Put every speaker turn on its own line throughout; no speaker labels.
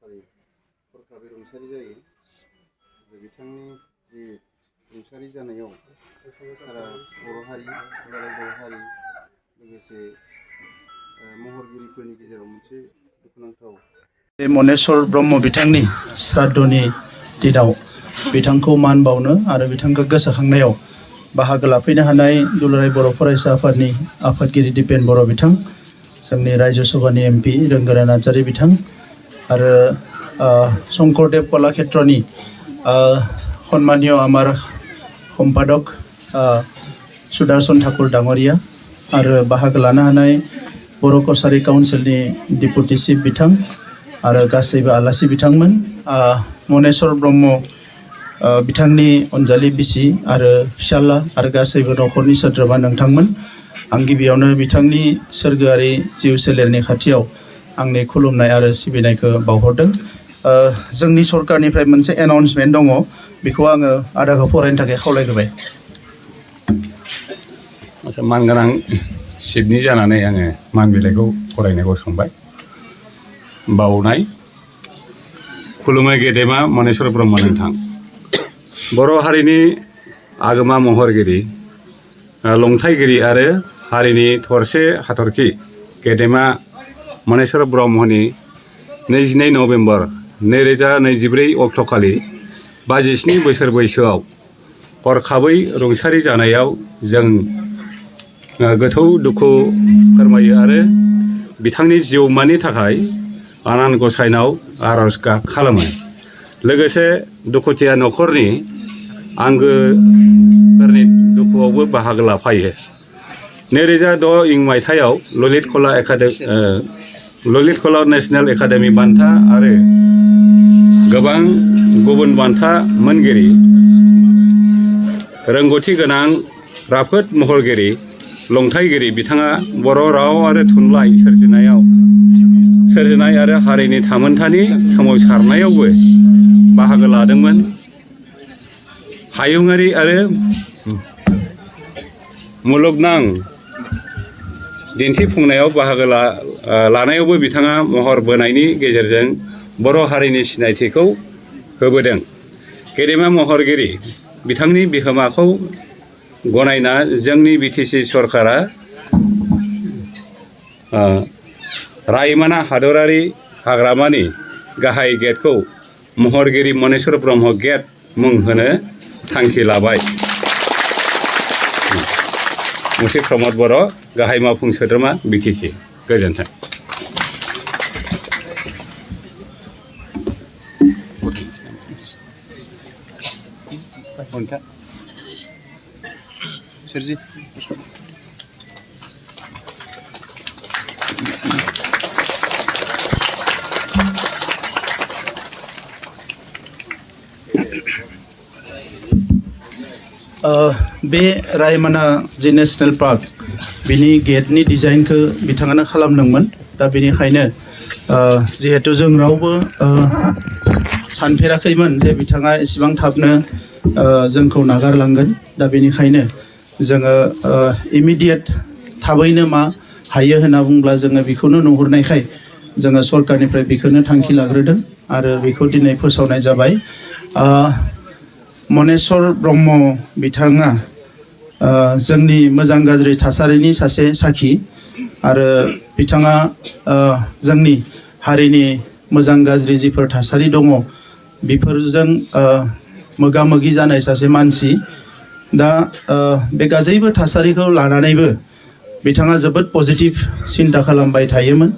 खालि हरखाबै रुंसारि जायो। बिथांनि जि रुंसारि जानायाव सारा बर' हारि दुलाराय बर' हारि लोगोसे महरगिरिफोरनि गेजेराव मोनसे दुखुनांथाव मनेस्वर ब्रह्म बिथांनि श्राद्धनि दिनाव बिथांखौ मान बावनो आरो बिथांखौ गोसोखांनायाव बाहागो लाफैनो हानाय दुलाराय बर' फरायसा आफादनि आफादगिरि दिपेन बर' बिथां, जोंनि रायजो सभानि एमपि रोंगोरा नार्जारी बिथां आरो शंकरदेव कलाक्षेत्रनि सन्मानीय आमार सम्पादक सुदर्शन ठाकुर डांगरिया आरो बाहागो लानो हानाय बर' कछारी काउन्सिलनि डिपुटि चिफ बिथां आरो गासैबो आलासि बिथांमोन, मनेस्वर ब्रह्म बिथांनि अनजालि बिसि आरो फिसाला आरो गासैबो न'खरनि सोद्रोमा नोंथांमोन, आं गिबियावनो बिथांनि सोरगोआरि जिउ सोलेरनि खाथियाव आंनि खुलुमनाय आरो सिबिनायखौ बावहरदों। जोंनि सरकारनिफ्राय मोनसे एनाउन्समेन्ट दङ, बेखौ आङो आदाखौ फरायनो थाखाय खावलायग्रोबाय।
आच्चा, मानगोनां चिफनि जानानै आङो मान बिलाइखौ फरायनो गसंबाय। बावनाय। खुलुमनाय गेदेमा मनेस्वर ब्रह्म नोंथां, बर' हारिनि आगोमा महरगिरि, लंथाइगिरि आरो हारिनि थरसे हाथरखि गेदेमा मनेस्वर ब्रह्मनि 22 नभेम्बर 2024 अक्ट'खालि 57 बोसोर बैसोआव हरखाबै रुंसारि जानायाव जों गोथौ दुखु फोरमायो आरो बिथांनि जिउमानि थाखाय आनान गसाइनाव आरज खालामो। लोगोसे दुखुथिया न'खरनि आंगोफोरनि दुखुआवबो बाहागो लाफायो। 2006 मायथाइयाव ललित कला नेशनेल एकाडेमि बान्था आरो गोबां गुबुन बान्था मोनगिरि, रोंगौथि गोनां राफोद महरगिरि, लंथाइगिरि बिथाङा बर' राव आरो थुनलाइ सोरजिनाय आरो हारिनि थामोन्थानि सोमावसारनायावबो बाहागो लादोंमोन। हायुङारि आरो मुलुगनां दिन्थिफुंनायाव बाहागो लानायावबो बिथाङा महर बोनायनि गेजेरजों बर' हारिनि सिनायथिखौ होबोदों। गेदेमा महरगिरि बिथांनि बिहोमाखौ गनायना जोंनि बिटिसि सरकारा रायमना हादरारि हाग्रामानि गाहाय गेटखौ महरगिरि मनेस्वर ब्रह्म गेट मुं होनो थांखि लाबाय। मुंशी प्रमद बर', गाहाय मावफुं सोद्रोमा बिटिसि। गोजोन्थों।
सोरजि
बे रायमना जि नेशनेल पार्क बिनि गेटनि डिजाइनखौ बिथाङानो खालामदोंमोन। दा बेनिखायनो जिहेतु जों रावबो सानफेराखैमोन जे बिथाङा एसेबां थाबनो जोंखौ नागारलांगोन। दा बेनिखायनो जोङो इमिडियेट थाबैनो मा हायो होनना बुंब्ला जोङो बेखौनो नुहुरनायखाय जोङो सरकारनिफ्राय बेखौनो थांखि लाग्रोदों आरो बेखौ दिनै फोसावनाय जाबाय। मनेस्वर ब्रह्म बिथाङा जोंनि मोजां गाज्रि थासारिनि सासे साखि आरो बिथाङा जोंनि हारिनि मोजां गाज्रि जिफोर थासारि दङ बेफोरजों मोगा मोगि जानाय सासे मानसि। दा बे गासैबो थासारिखौ लानानैबो बिथाङा जोबोद पजिटिभ सिन्था खालामबाय थायोमोन।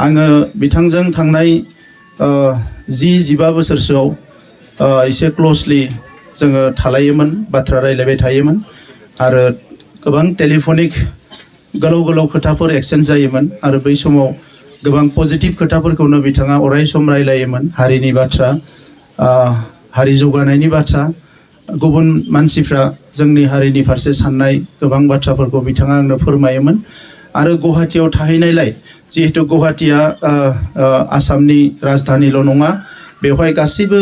आङो बिथांजों थांनाय 10-15 बोसोरसोआव एसे क्ल'सलि जोङो थालायोमोन, बाथ्रा रायलायबाय थायोमोन आरो गोबां टेलिफनिक गोलाव गोलाव खोथाफोर एक्सचेन्ज जायोमोन आरो बै समाव गोबां पजिटिभ खोथाफोरखौनो बिथाङा अराय सम रायलायोमोन। हारिनि बाथ्रा, हारि जौगानायनि बाथ्रा, गुबुन मानसिफ्रा जोंनि हारिनि फारसे साननाय गोबां बाथ्राफोरखौ बिथाङा आंनो फोरमायोमोन। आरो गुवाहाटीयाव थाहैनायलाय, जिहेतु गुवाहाटीया आसामनि राजधानिल' नङा, बेवहाय गासैबो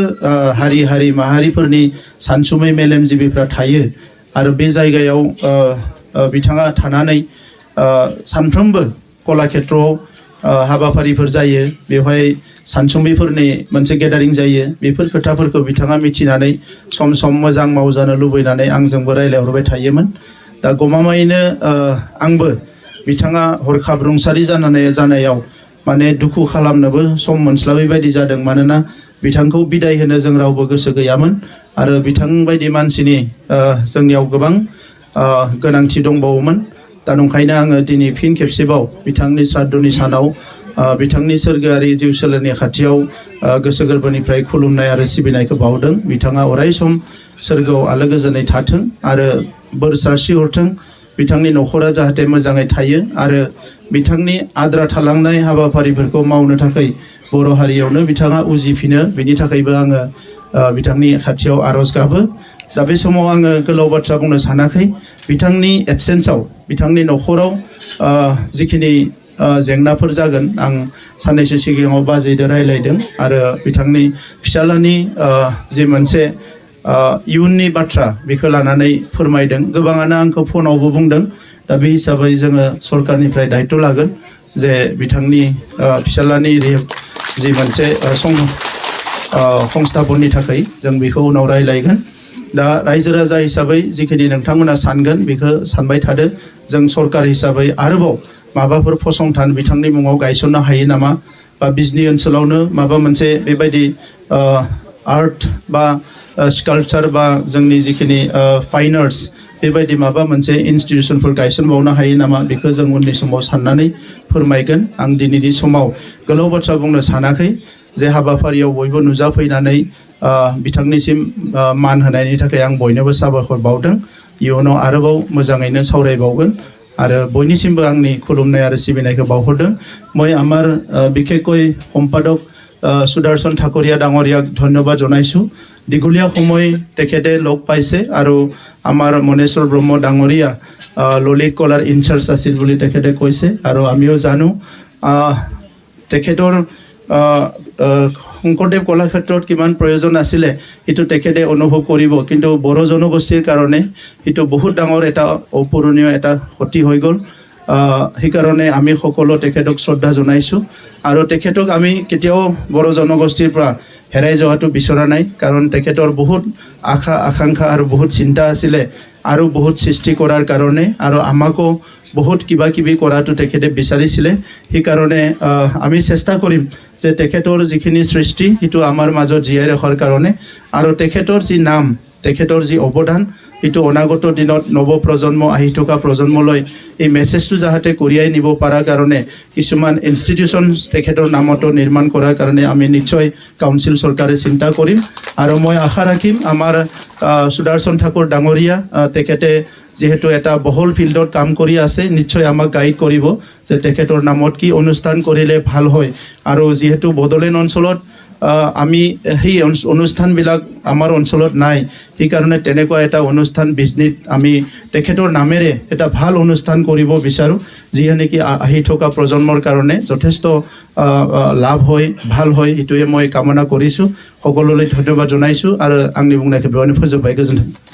हारि माहारिफोरनि सानसुमै मेलेमजिबिफ्रा थायो आरो बे जायगायाव बिथाङा थानानै सानफ्रोमबो कलाक्षेत्रआव हाबाफारिफोर जायो बेवहाय सानसुमैफोरनि मोनसे गेदारिं जायो बेफोर खोथाफोरखौ बिथाङा मिथिनानै सम सम मोजां मावजानो लुबैनानै आंजोंबो रायलायहरबाय थायोमोन दा गमामायैनो आंबो बिथाङा हरखाब रुंसारि जानायाव माने दुखु खालामनोबो सम मोनस्लाबै बायदि जादों मानोना बिथांखौ बिदाय होनो जों रावबो गोसो गैयामोन आरो बिथां बायदि मानसिनि जोंनियाव गोबां गोनांथि दंबावोमोन दा नंखायनो आङो दिनै फिन खेबसेबाव बिथांनि श्राद्धनि सानाव बिथांनि सोरगोआरि जिउ सोलेरनि खाथियाव गोसो गोरबोनिफ्राय खुलुमनाय आरो सिबिनायखौ बावदों बिथाङा अराय सम सोरगोआव आलो गोजोनै थाथों आरो बोर सारस्रि हरथों बिथांनि न'खरा जाहाथे मोजाङै थायो आरो बिथांनि आद्रा थालांनाय हाबाफारिफोरखौ मावनो थाखाय बर' हारियावनो बिथाङा उजिफिनो बेनि थाखायबो आङो बिथांनि खाथियाव आर'ज गाबो दा बे समाव आङो गोलाव बाथ्रा बुंनो सानाखै बिथांनि एबसेन्सआव बिथांनि न'खराव जिखिनि जेंनाफोर जागोन आं साननैसो सिगाङाव बाजैजों रायलायदों आरो बिथांनि फिसालानि जि मोनसे इयुननि बाथ्रा बेखौ लानानै फोरमायदों गोबाङानो आंखौ फनावबो बुंदों दा बे हिसाबै जोङो सरकारनिफ्राय दायित्व लागोन जे बिथांनि फिसालानि जि मोनसे संस्थापननि थाखाय जों बेखौ उनाव रायलायगोन दा रायजो राजा हिसाबै जिखिनि नोंथांमोना सानगोन बेखौ सानबाय थादो जों सरकार हिसाबै आरोबाव माबाफोर फसंथान बिथांनि मुङाव गायसननो हायो नामा बा बिजनि ओनसोलावनो माबा मोनसे बेबायदि आर्ट बा स्काल्पचार बा जोंनि जिखिनि फाइन आर्ट्स बेबायदि माबा मोनसे इन्सटिटिउसनफोर गायसनबावनो हायो नामा बेखौ जों उननि समाव साननानै फोरमायगोन आं दिनैनि समाव गोलाव बाथ्रा बुंनो सानाखै जे हाबाफारियाव बयबो नुजाफैनानै बिथांनिसिम मान होनायनि थाखाय आं बयनोबो साबायखर बावदों इयुनाव आरोबाव मोजाङैनो सावरायबावगोन आरो बयनिसिमबो आंनि खुलुमनाय आरो सिबिनायखौ बावहरदों মই আমাৰ বিশেষকৈ সম্পাদক সুদৰ্শন ঠাকুৰীয়া ডাঙৰীয়াক ধন্যবাদ জনাইছোঁ দীঘলীয়া সময় তেখেতে লগ পাইছে আৰু আমাৰ মনেশ্বৰ ব্ৰহ্ম ডাঙৰীয়া ললিত কলাৰ ইনচাৰ্জ আছিল বুলি তেখেতে কৈছে আৰু আমিও জানো তেখেতৰ শংকৰদেৱ কলাক্ষেত্ৰত কিমান প্ৰয়োজন আছিলে সেইটো তেখেতে অনুভৱ কৰিব কিন্তু বড়ো জনগোষ্ঠীৰ কাৰণে সেইটো বহুত ডাঙৰ এটা অপূৰণীয় এটা ক্ষতি হৈ গ'ল সেইকাৰণে আমি সকলো তেখেতক শ্ৰদ্ধা জনাইছোঁ আৰু তেখেতক আমি কেতিয়াও বড়ো জনগোষ্ঠীৰ পৰা হেৰাই যোৱাটো বিচৰা নাই কাৰণ তেখেতৰ বহুত আশা আকাংক্ষা আৰু বহুত চিন্তা আছিলে আৰু বহুত সৃষ্টি কৰাৰ কাৰণে আৰু আমাকো বহুত কিবা কিবি কৰাটো তেখেতে বিচাৰিছিলে সেইকাৰণে আমি চেষ্টা কৰিম যে তেখেতৰ যিখিনি সৃষ্টি সেইটো আমাৰ মাজত জীয়াই ৰখাৰ কাৰণে আৰু তেখেতৰ যি নাম তেখেতৰ যি অৱদান সেইটো অনাগত দিনত নৱপ্ৰজন্ম আহি থকা প্ৰজন্মলৈ এই মেছেজটো যাতে কঢ়িয়াই নিব পাৰাৰ কাৰণে কিছুমান ইনষ্টিটিউচন তেখেতৰ নামতো নিৰ্মাণ কৰাৰ কাৰণে আমি নিশ্চয় কাউন্সিল চৰকাৰে চিন্তা কৰিম আৰু মই আশা ৰাখিম আমাৰ সুদৰ্শন ঠাকুৰ ডাঙৰীয়া তেখেতে যেহেতু এটা বহল ফিল্ডত কাম কৰি আছে নিশ্চয় আমাক গাইড কৰিব যে তেখেতৰ নামত কি অনুষ্ঠান কৰিলে ভাল হয় আৰু যেহেতু বড়োলেণ্ড অঞ্চলত আমি সেই অনুষ্ঠানবিলাক আমাৰ অঞ্চলত নাই সেইকাৰণে তেনেকুৱা এটা অনুষ্ঠান বিজনীত আমি তেখেতৰ নামেৰে এটা ভাল অনুষ্ঠান কৰিব বিচাৰোঁ যিয়ে নেকি আহি থকা প্ৰজন্মৰ কাৰণে যথেষ্ট লাভ হয় ভাল হয় এইটোৱে মই কামনা কৰিছোঁ সকলোলৈ ধন্যবাদ জনাইছোঁ আৰু আংনি বুংনাইকে বেৱানি ফোজোবাই গোজোন্থों